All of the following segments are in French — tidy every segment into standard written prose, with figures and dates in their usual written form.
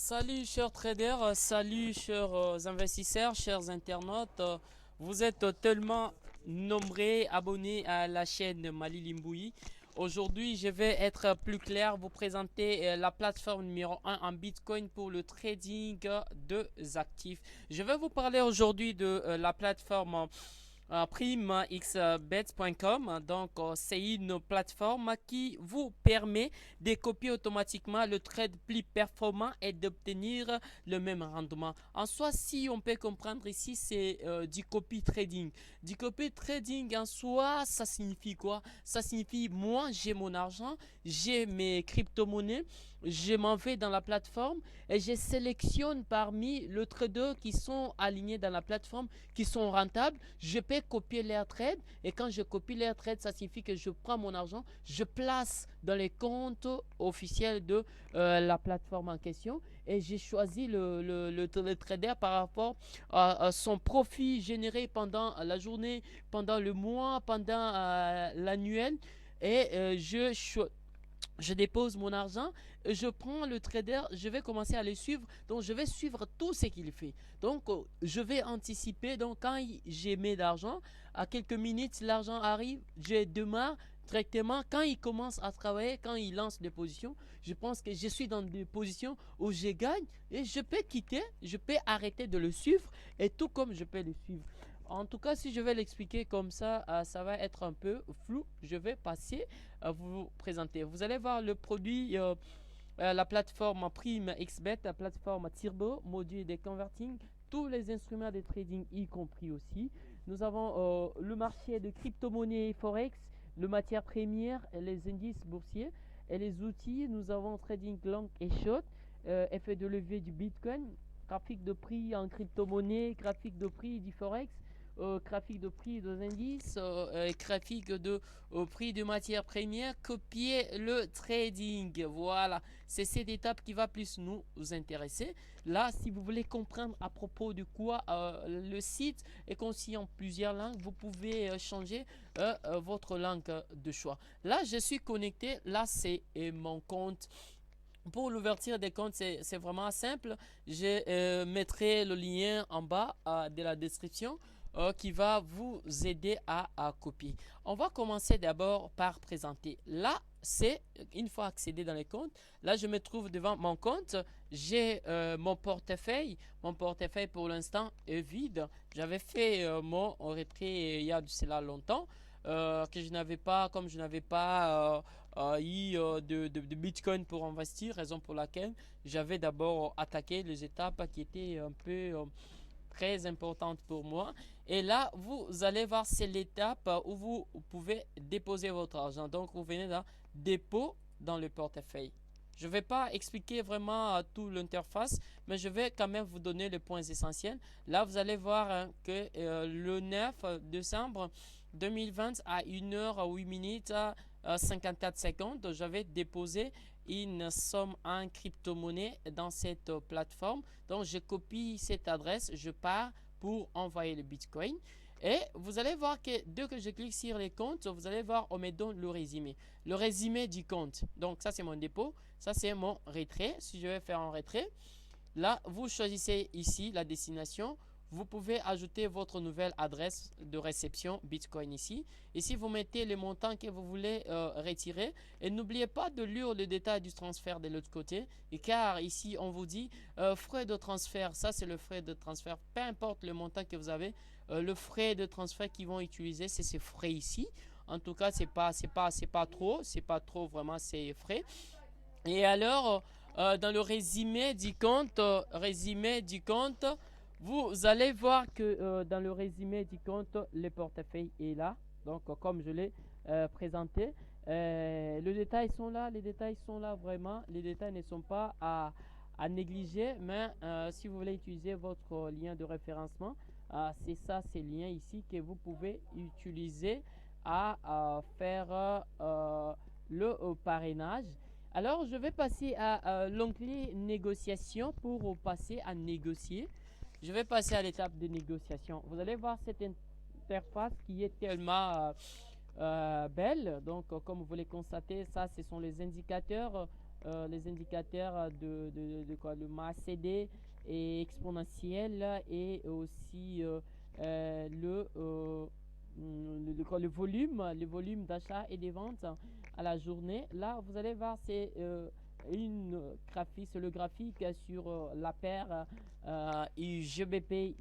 Salut chers traders, salut chers investisseurs, chers internautes. Vous êtes tellement nombreux abonnés à la chaîne Mali Limbouyi. Aujourd'hui, je vais être plus clair, vous présenter la plateforme numéro un en Bitcoin pour le trading de actifs. Je vais vous parler aujourd'hui de la plateforme primexbet.com. Donc, c'est une plateforme qui vous permet de copier automatiquement le trade plus performant et d'obtenir le même rendement. En soi, si on peut comprendre ici, c'est du copy trading. Du copy trading en soi, ça signifie quoi? Ça signifie moi, j'ai mon argent, j'ai mes crypto-monnaies, je m'en vais dans la plateforme et je sélectionne parmi les traders qui sont alignés dans la plateforme, qui sont rentables. Je peux copier leur trade et quand je copie leur trade, ça signifie que je prends mon argent, je place dans les comptes officiels de la plateforme en question et j'ai choisi le trader par rapport à son profit généré pendant la journée, pendant le mois, pendant l'annuel et je dépose mon argent, je prends le trader, je vais commencer à le suivre, donc je vais suivre tout ce qu'il fait. Donc je vais anticiper, donc quand j'ai mis d'argent, à quelques minutes l'argent arrive, je démarre directement, quand il commence à travailler, quand il lance des positions, je pense que je suis dans des positions où je gagne et je peux quitter, je peux arrêter de le suivre et tout comme je peux le suivre. En tout cas, si je vais l'expliquer comme ça, ça va être un peu flou. Je vais passer à vous présenter. Vous allez voir le produit, la plateforme Prime XBet, la plateforme Turbo, module de converting, tous les instruments de trading y compris aussi. Nous avons le marché de crypto-monnaies Forex, le matière première, les indices boursiers et les outils. Nous avons trading long et short, effet de levier du Bitcoin, graphique de prix en crypto-monnaie, graphique de prix du Forex, graphique de prix des indices, graphique de prix de matières premières, copier le trading. Voilà, c'est cette étape qui va plus nous intéresser. Là, si vous voulez comprendre à propos de quoi le site est conçu en plusieurs langues, vous pouvez changer votre langue de choix. Là, je suis connecté. Là, c'est mon compte. Pour l'ouverture des comptes, c'est vraiment simple. Je mettrai le lien en bas de la description qui va vous aider à copier. On va commencer d'abord par présenter. Là, c'est une fois accédé dans les comptes. Là, je me trouve devant mon compte. J'ai mon portefeuille. Mon portefeuille pour l'instant est vide. J'avais fait mon retrait il y a de cela longtemps. Que je n'avais pas, comme je n'avais pas de Bitcoin pour investir, raison pour laquelle j'avais d'abord attaqué les étapes qui étaient un peu très importantes pour moi. Et là, vous allez voir, c'est l'étape où vous pouvez déposer votre argent. Donc, vous venez dans dépôt dans le portefeuille. Je ne vais pas expliquer vraiment tout l'interface, mais je vais quand même vous donner les points essentiels. Là, vous allez voir que le 9 décembre 2020 à 1h08 à 54 secondes, j'avais déposé une somme en crypto-monnaie dans cette plateforme. Donc, je copie cette adresse, je pars pour envoyer le Bitcoin. Et vous allez voir que dès que je clique sur les comptes, vous allez voir, on me donne le résumé. Le résumé du compte. Donc, ça, c'est mon dépôt. Ça, c'est mon retrait. Si je vais faire un retrait, là, vous choisissez ici la destination. Vous pouvez ajouter votre nouvelle adresse de réception Bitcoin ici. Ici, vous mettez le montant que vous voulez retirer. Et n'oubliez pas de lire le détail du transfert de l'autre côté. Et car ici, on vous dit frais de transfert. Ça, c'est le frais de transfert. Peu importe le montant que vous avez, le frais de transfert qu'ils vont utiliser, c'est ces frais ici. En tout cas, c'est pas trop vraiment ces frais. Et alors, dans le résumé du compte, vous allez voir que dans le résumé du compte, le portefeuille est là. Donc, comme je l'ai présenté, les détails sont là vraiment. Les détails ne sont pas à négliger, mais si vous voulez utiliser votre lien de référencement, c'est ça, ces liens ici que vous pouvez utiliser à faire le parrainage. Alors, je vais passer à l'onglet négociation pour passer à négocier. Je vais passer à l'étape de négociation. Vous allez voir cette interface qui est tellement belle. Donc, comme vous les constatez, ça, ce sont les indicateurs les indicateurs de quoi, le MACD et exponentiel et aussi le volume d'achat et des ventes à la journée. Là, vous allez voir, c'est le graphique sur la paire IGBP,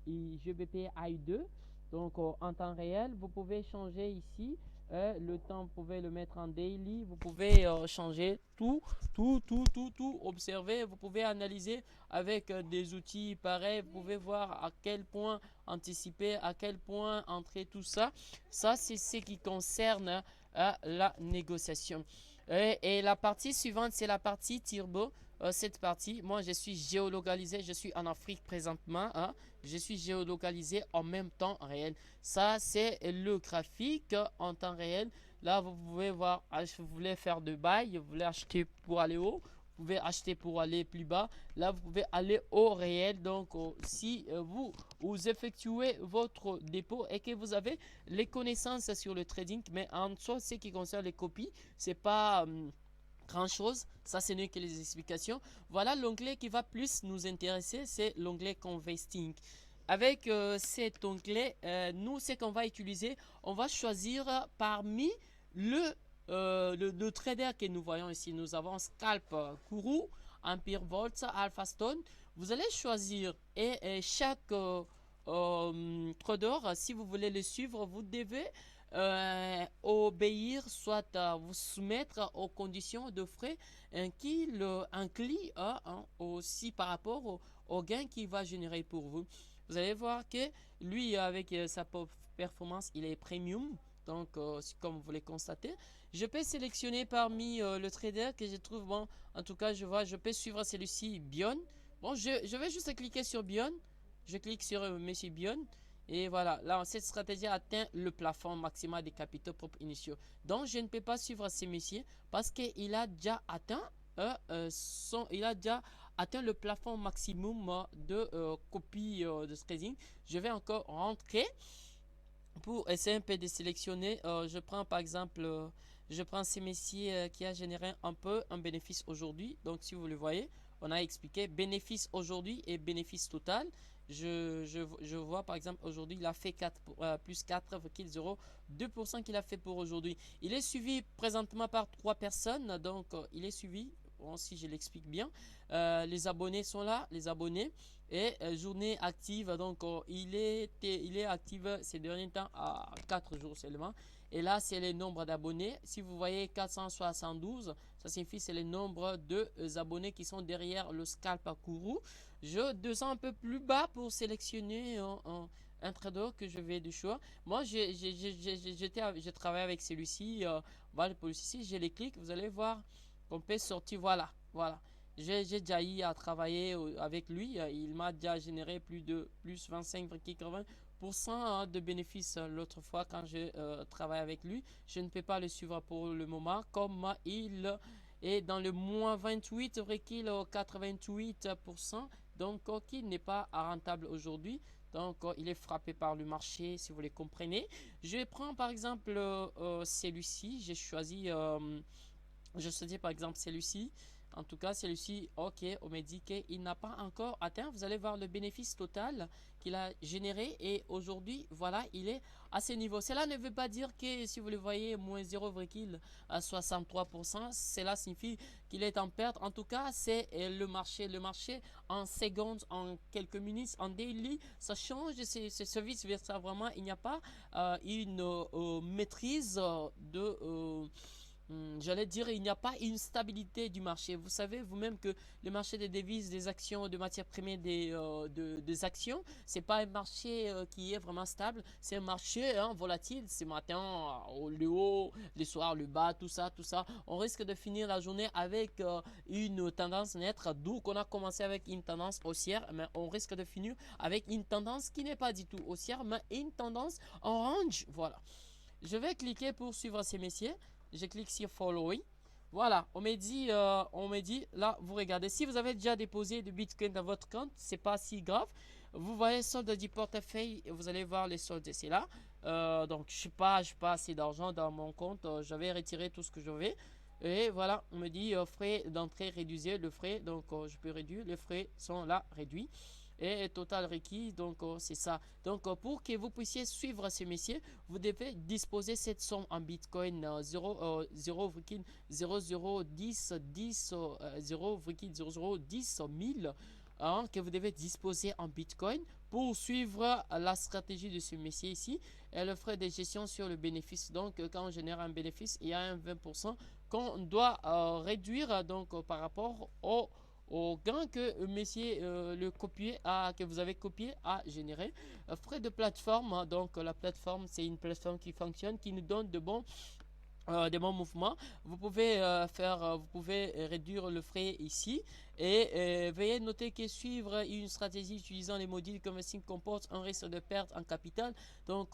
IGBP AI2. Donc, en temps réel, vous pouvez changer ici. Le temps, vous pouvez le mettre en daily. Vous pouvez changer tout. Observer. Vous pouvez analyser avec des outils pareils. Vous pouvez voir à quel point anticiper, à quel point entrer tout ça. Ça, c'est ce qui concerne la négociation. Et la partie suivante, c'est la partie turbo. Cette partie, moi, je suis géolocalisé. Je suis en Afrique présentement. Hein. Je suis géolocalisé en même temps réel. Ça, c'est le graphique en temps réel. Là, vous pouvez voir, vous voulez faire de bail, vous voulez acheter pour aller haut, vous pouvez acheter pour aller plus bas. Là, vous pouvez aller au réel. Donc, si vous effectuez votre dépôt et que vous avez les connaissances sur le trading, mais en soi, ce qui concerne les copies, c'est pas grand chose. Ça, ce n'est que les explications. Voilà l'onglet qui va plus nous intéresser, c'est l'onglet Convesting. Avec cet onglet, nous, ce qu'on va utiliser, on va choisir parmi le trader que nous voyons ici. Nous avons Scalp, Kourou, Empire Volts, Alpha Stone. Vous allez choisir et chaque trader, si vous voulez le suivre, vous devez obéir, soit vous soumettre aux conditions de frais qu'il inclut aussi par rapport au gain qu'il va générer pour vous. Vous allez voir que lui, avec sa performance, il est premium. Donc, comme vous le constatez, je peux sélectionner parmi le trader que je trouve bon. En tout cas, je peux suivre celui-ci, Bion. Bon, je vais juste cliquer sur Bion. Je clique sur Monsieur Bion. Et voilà, là, cette stratégie atteint le plafond maximal des capitaux propres initiaux. Donc, je ne peux pas suivre ces messieurs parce qu'il a déjà atteint le plafond maximum de copies de trading. Je vais encore rentrer pour essayer un peu de sélectionner. Je prends par exemple, je prends ces messieurs qui a généré un peu un bénéfice aujourd'hui. Donc, si vous le voyez, on a expliqué bénéfice aujourd'hui et bénéfice total. Je vois par exemple aujourd'hui il a fait plus 4,02% qu'il a fait pour aujourd'hui. Il est suivi présentement par 3 personnes, donc il est suivi, bon, si je l'explique bien. Les abonnés sont là, les abonnés. Et journée active, donc il est actif ces derniers temps à 4 jours seulement. Et là, c'est le nombre d'abonnés. Si vous voyez 472, ça signifie c'est le nombre de abonnés qui sont derrière le scalp à Kourou. Je descends un peu plus bas pour sélectionner un trader que je vais de choix. Moi, je travaille avec celui-ci. Voilà, pour celui-ci, je les clique. Vous allez voir qu'on peut sortir. Voilà, voilà. J'ai déjà eu à travailler avec lui. Il m'a déjà généré plus 25,80% de bénéfices l'autre fois quand je travaille avec lui. Je ne peux pas le suivre pour le moment comme il est dans le moins 28,88%. Donc, qui n'est pas rentable aujourd'hui. Donc, il est frappé par le marché, si vous les comprenez. Je prends par exemple celui-ci. Je choisis par exemple celui-ci. En tout cas, celui-ci, ok, on me dit qu'il n'a pas encore atteint. Vous allez voir le bénéfice total qu'il a généré. Et aujourd'hui, voilà, il est à ce niveau. Cela ne veut pas dire que, si vous le voyez, moins 0,63%, cela signifie qu'il est en perte. En tout cas, c'est le marché. Le marché, en secondes, en quelques minutes, en daily, ça change. C'est service versa. Vraiment, il n'y a pas une maîtrise j'allais dire, il n'y a pas une stabilité du marché. Vous savez vous-même que le marché des devises, des actions, de matières premières, des actions, c'est pas un marché qui est vraiment stable. C'est un marché volatile. Ce matin, le haut, le soir, le bas, tout ça, tout ça. On risque de finir la journée avec une tendance nette, d'où qu'on a commencé avec une tendance haussière, mais on risque de finir avec une tendance qui n'est pas du tout haussière, mais une tendance orange. Voilà. Je vais cliquer pour suivre ces messieurs. Je clique sur Following. Voilà, on me dit, là, vous regardez, si vous avez déjà déposé du Bitcoin dans votre compte, c'est pas si grave. Vous voyez solde du portefeuille, vous allez voir les soldes, c'est là. Donc, je n'ai pas assez d'argent dans mon compte. Je vais retirer tout ce que je vais. Et voilà, on me dit frais d'entrée réduisez le frais. Donc, je peux réduire. Les frais sont là réduits. Et total requis, donc c'est ça. Donc, pour que vous puissiez suivre ce messieurs, vous devez disposer cette somme en bitcoin 0,0010 0,0010 000 que vous devez disposer en bitcoin pour suivre la stratégie de ce messier ici et le frais de gestion sur le bénéfice. Donc, quand on génère un bénéfice, il y a un 20% qu'on doit réduire donc par rapport au gain que messier le copier que vous avez copié a généré. Frais de plateforme, donc la plateforme c'est une plateforme qui fonctionne, qui nous donne de bons mouvements. Vous pouvez réduire le frais ici et veuillez noter que suivre une stratégie utilisant les modules conversing comporte un risque de perte en capital. Donc,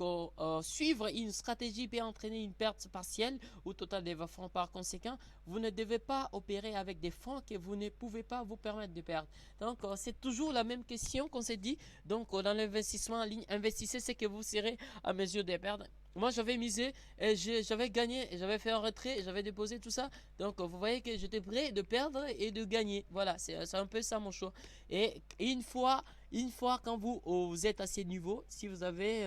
suivre une stratégie peut entraîner une perte partielle ou totale de vos fonds. Par conséquent, vous ne devez pas opérer avec des fonds que vous ne pouvez pas vous permettre de perdre. Donc, c'est toujours la même question qu'on s'est dit. Donc, dans l'investissement en ligne, investissez ce que vous serez à mesure de perdre. Moi, j'avais misé, et j'avais gagné, j'avais fait un retrait, j'avais déposé tout ça. Donc, vous voyez que j'étais prêt de perdre et de gagner. Voilà, c'est un peu ça mon choix. Et une fois quand vous êtes à ces niveaux, si vous avez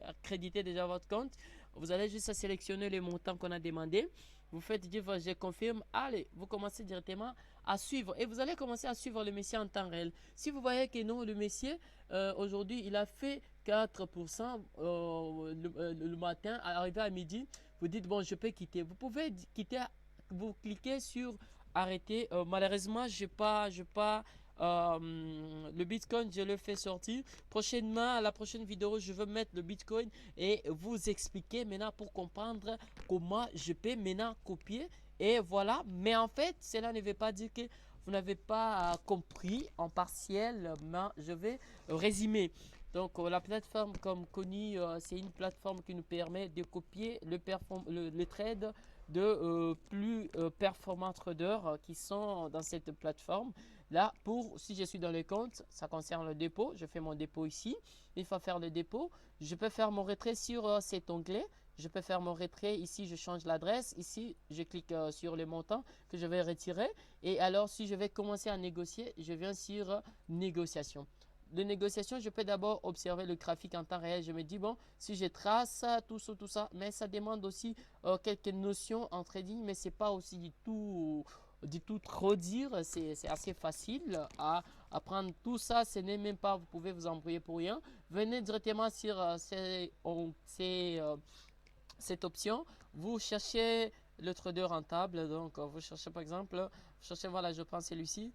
accrédité déjà votre compte, vous allez juste à sélectionner les montants qu'on a demandé. Vous faites dire, je confirme. Allez, vous commencez directement à suivre. Et vous allez commencer à suivre le messier en temps réel. Si vous voyez que non, le messier, aujourd'hui, il a fait 4% le matin, arrivé à midi, vous dites, bon, je peux quitter. Vous pouvez quitter, vous cliquez sur arrêter. Malheureusement, je n'ai pas le Bitcoin, je le fais sortir. Prochainement, la prochaine vidéo, je veux mettre le Bitcoin et vous expliquer maintenant pour comprendre comment je peux maintenant copier. Et voilà, mais en fait, cela ne veut pas dire que vous n'avez pas compris en partiel, mais je vais résumer. Donc, la plateforme, comme connu, c'est une plateforme qui nous permet de copier le trade de plus performants traders qui sont dans cette plateforme. Là, si je suis dans le compte, ça concerne le dépôt. Je fais mon dépôt ici. Il faut faire le dépôt. Je peux faire mon retrait sur cet onglet. Je peux faire mon retrait ici, je change l'adresse. Ici, je clique sur les montants que je vais retirer. Et alors, si je vais commencer à négocier, je viens sur négociation. De négociation, je peux d'abord observer le graphique en temps réel. Je me dis, bon, si je trace tout ça, mais ça demande aussi quelques notions en trading, mais c'est pas aussi du tout trop dire. C'est assez facile à apprendre tout ça. Ce n'est même pas, vous pouvez vous embrouiller pour rien. Venez directement sur cette option. Vous cherchez le trader rentable. Donc, vous cherchez par exemple, vous cherchez, voilà, je prends celui-ci.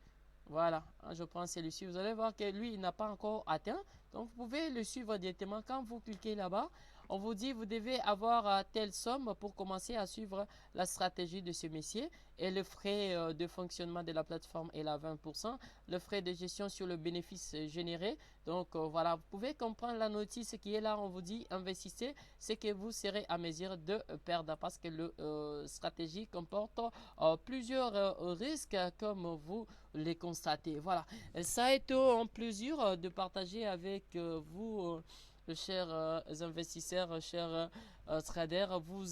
Voilà, je prends celui-ci. Vous allez voir que lui, il n'a pas encore atteint. Donc, vous pouvez le suivre directement. Quand vous cliquez là-bas, on vous dit vous devez avoir telle somme pour commencer à suivre la stratégie de ce messier. Et le frais de fonctionnement de la plateforme est à 20%. Le frais de gestion sur le bénéfice généré. Donc, voilà, vous pouvez comprendre la notice qui est là. On vous dit investissez, c'est que vous serez à mesure de perdre parce que la stratégie comporte plusieurs risques comme vous les constater. Voilà, ça a été un plaisir de partager avec vous, chers investisseurs, chers traders. Vous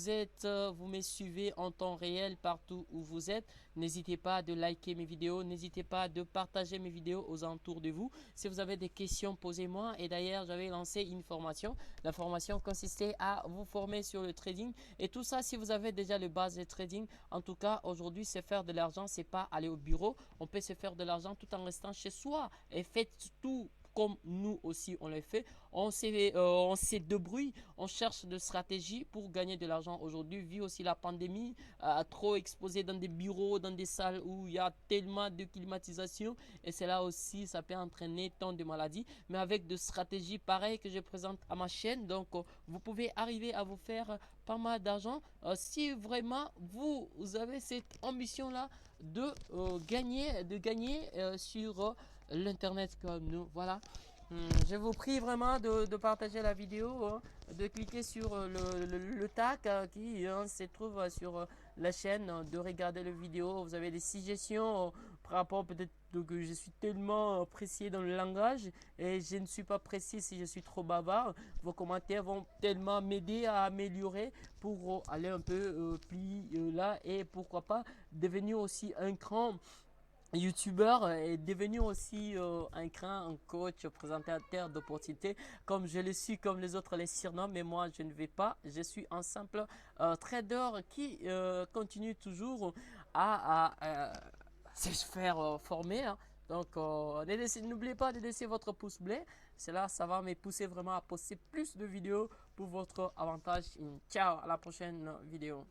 me suivez en temps réel partout où vous êtes. N'hésitez pas de liker mes vidéos, n'hésitez pas de partager mes vidéos aux alentours de vous. Si vous avez des questions, posez-moi. Et d'ailleurs, j'avais lancé une formation. La formation consistait à vous former sur le trading. Et tout ça, si vous avez déjà le base de trading, en tout cas, aujourd'hui, c'est faire de l'argent, c'est pas aller au bureau. On peut se faire de l'argent tout en restant chez soi. Et faites tout comme nous aussi on le fait. On s'est débrouille, on cherche de stratégies pour gagner de l'argent aujourd'hui, vu aussi la pandémie, trop exposé dans des bureaux, dans des salles où il y a tellement de climatisation, et c'est là aussi ça peut entraîner tant de maladies, mais avec des stratégies pareilles que je présente à ma chaîne. Donc vous pouvez arriver à vous faire pas mal d'argent si vraiment vous avez cette ambition là de gagner sur l'internet comme nous. Voilà, je vous prie vraiment de partager la vidéo, de cliquer sur le tag qui se trouve sur la chaîne, de regarder la vidéo. Vous avez des suggestions par rapport peut-être Donc je suis tellement précis dans le langage et je ne suis pas précis si je suis trop bavard. Vos commentaires vont tellement m'aider à améliorer pour aller un peu plus là et pourquoi pas devenir aussi un cran youtubeur et devenir aussi un coach, présentateur d'opportunités comme je le suis, comme les autres les surnomment, mais moi je ne vais pas, je suis un simple trader qui continue toujours à se faire former, hein. Donc n'oubliez pas de laisser votre pouce bleu, cela ça va me pousser vraiment à poster plus de vidéos pour votre avantage. Ciao, à la prochaine vidéo.